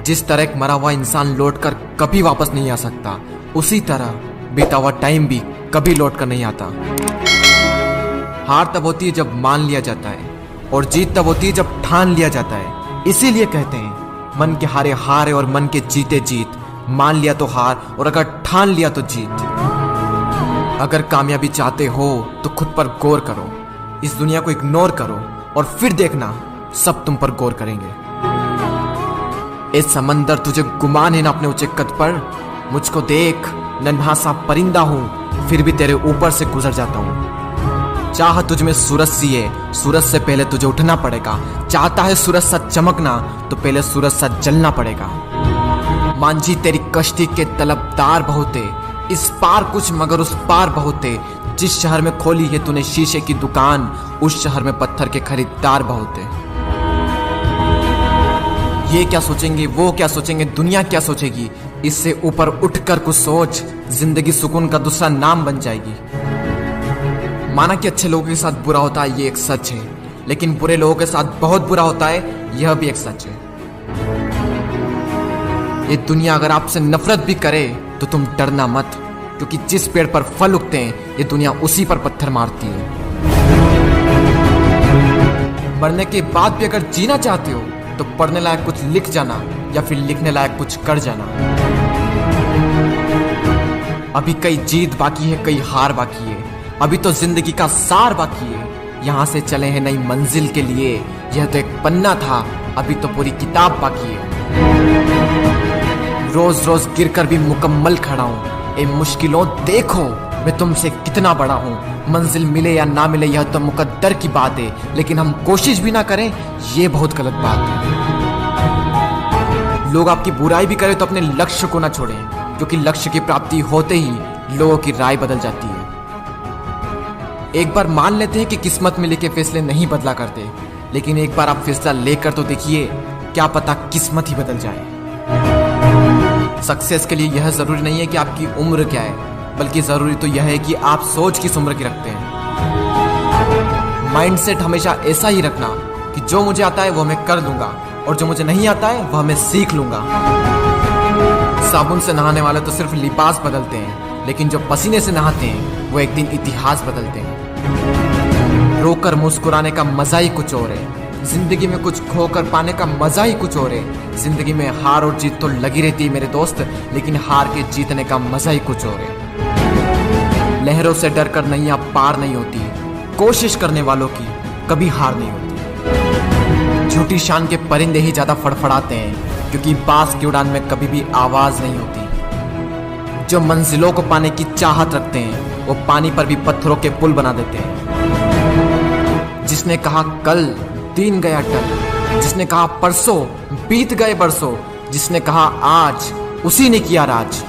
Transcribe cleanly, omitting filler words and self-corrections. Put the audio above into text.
जिस तरह एक मरा हुआ इंसान लौटकर कभी वापस नहीं आ सकता, उसी तरह बीता हुआ टाइम भी कभी लौट कर नहीं आता। हार तब होती है जब मान लिया जाता है, और जीत तब होती है जब ठान लिया जाता है। इसीलिए कहते हैं मन के हारे हार है और मन के जीते जीत। मान लिया तो हार, और अगर ठान लिया तो जीत। अगर कामयाबी चाहते हो तो खुद पर गौर करो, इस दुनिया को इग्नोर करो, और फिर देखना सब तुम पर गौर करेंगे। ए समंदर, तुझे गुमान है ना अपने ऊंचे कद पर? मुझको देख, नन्हा सा परिंदा हूं, फिर भी तेरे ऊपर से गुजर जाता हूं। चाह तुझ में सूरज सी है, सूरज से पहले तुझे उठना पड़ेगा। चाहता है सूरज सा चमकना, तो पहले सूरज सा जलना पड़ेगा। मांझी तेरी कश्ती के तलबदार बहुते, इस पार कुछ मगर उस पार बहुते। जिस शहर में खोली है तूने शीशे की दुकान, उस शहर में पत्थर के खरीदार बहुते। ये क्या सोचेंगे, वो क्या सोचेंगे, दुनिया क्या सोचेगी, इससे ऊपर उठकर कुछ सोच। जिंदगी सुकून का दूसरा नाम बन जाएगी। माना कि अच्छे लोगों के साथ बुरा होता है, ये एक सच है, लेकिन बुरे लोगों के साथ बहुत बुरा होता है, यह भी एक सच है। ये दुनिया अगर आपसे नफरत भी करे तो तुम डरना मत, क्योंकि जिस पेड़ पर फल उगते हैं ये दुनिया उसी पर पत्थर मारती है। मरने के बाद भी अगर जीना चाहते हो तो पढ़ने लायक कुछ लिख जाना, या फिर लिखने लायक कुछ कर जाना। अभी कई जीत बाकी है, कई हार बाकी है, अभी तो जिंदगी का सार बाकी है। यहाँ से चले हैं नई मंजिल के लिए, यह तो एक पन्ना था, अभी तो पूरी किताब बाकी है। रोज रोज गिरकर भी मुकम्मल खड़ा हूँ। ए मुश्किलों देखो, मैं तुमसे कितना बड़ा हूँ। मंजिल मिले या ना मिले यह तो मुकद्दर की बात है, लेकिन हम कोशिश भी ना करें ये बहुत गलत बात है। लोग आपकी बुराई भी करें तो अपने लक्ष्य को ना छोड़ें, क्योंकि लक्ष्य की प्राप्ति होते ही लोगों की राय बदल जाती है। एक बार मान लेते हैं कि किस्मत में लिखे फैसले नहीं बदला करते, लेकिन एक बार आप फैसला लेकर तो देखिए, क्या पता किस्मत ही बदल जाए। सक्सेस के लिए यह जरूरी नहीं है कि आपकी उम्र क्या है, बल्कि जरूरी तो यह है कि आप सोच किस उम्र की रखते हैं। माइंडसेट हमेशा ऐसा ही रखना कि जो मुझे आता है वो मैं कर लूंगा, और जो मुझे नहीं आता है वह मैं सीख लूंगा। साबुन से नहाने वाले तो सिर्फ लिबास बदलते हैं, लेकिन जो पसीने से नहाते हैं वो एक दिन इतिहास बदलते हैं। रोकर मुस्कुराने का मजा ही कुछ और है, जिंदगी में कुछ खोकर पाने का मजा ही कुछ और है। जिंदगी में हार और जीत तो लगी रहती है मेरे दोस्त, लेकिन हार के जीतने का मजा ही कुछ और है। लहरों से डरकर नैया पार नहीं होती, कोशिश करने वालों की कभी हार नहीं होती। झूठी शान के परिंदे ही ज्यादा फड़फड़ाते हैं, क्योंकि बांस की उड़ान में कभी भी आवाज नहीं होती। जो मंजिलों को पाने की चाहत रखते हैं वो पानी पर भी पत्थरों के पुल बना देते हैं। जिसने कहा कल दिन गया टल, जिसने कहा परसों बीत गए बरसों, जिसने कहा आज उसी ने किया राज।